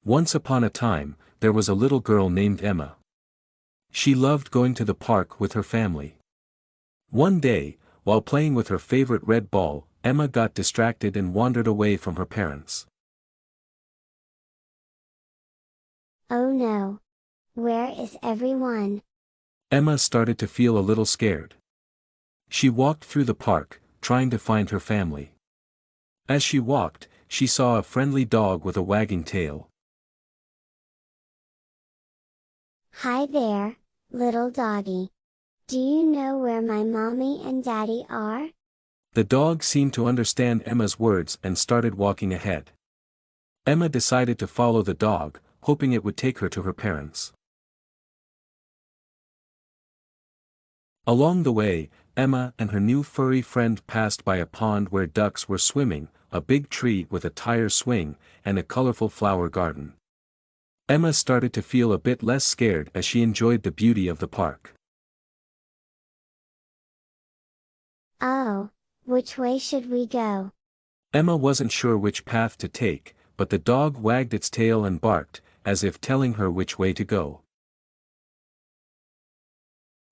Once upon a time, there was a little girl named Emma. She loved going to the park with her family. One day, while playing with her favorite red ball, Emma got distracted and wandered away from her parents. Oh no! Where is everyone? Emma started to feel a little scared. She walked through the park, trying to find her family. As she walked, she saw a friendly dog with a wagging tail. Hi there, little doggy. Do you know where my mommy and daddy are? The dog seemed to understand Emma's words and started walking ahead. Emma decided to follow the dog, hoping it would take her to her parents. Along the way, Emma and her new furry friend passed by a pond where ducks were swimming, a big tree with a tire swing, and a colorful flower garden. Emma started to feel a bit less scared as she enjoyed the beauty of the park. Oh, which way should we go? Emma wasn't sure which path to take, but the dog wagged its tail and barked, as if telling her which way to go.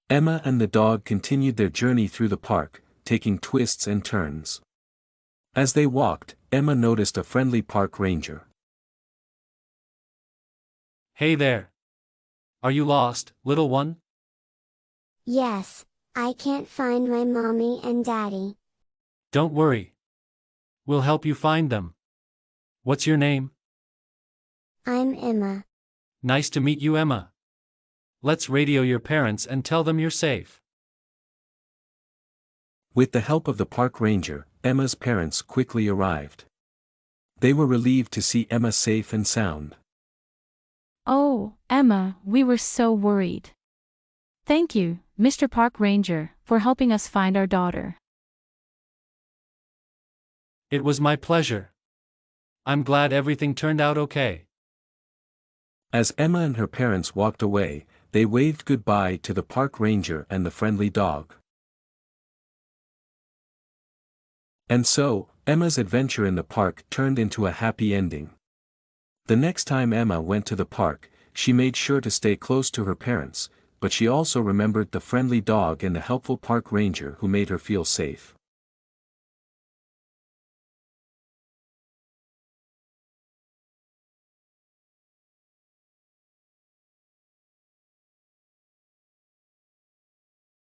Emma and the dog continued their journey through the park, taking twists and turns. As they walked, Emma noticed a friendly park ranger. Hey there. Are you lost, little one? Yes, I can't find my mommy and daddy. Don't worry. We'll help you find them. What's your name? I'm Emma. Nice to meet you, Emma. Let's radio your parents and tell them you're safe. With the help of the park ranger, Emma's parents quickly arrived. They were relieved to see Emma safe and sound. Oh, Emma, we were so worried. Thank you, Mr. Park Ranger, for helping us find our daughter. It was my pleasure. I'm glad everything turned out okay. As Emma and her parents walked away, they waved goodbye to the park ranger and the friendly dog. And so, Emma's adventure in the park turned into a happy ending. The next time Emma went to the park, she made sure to stay close to her parents, but she also remembered the friendly dog and the helpful park ranger who made her feel safe.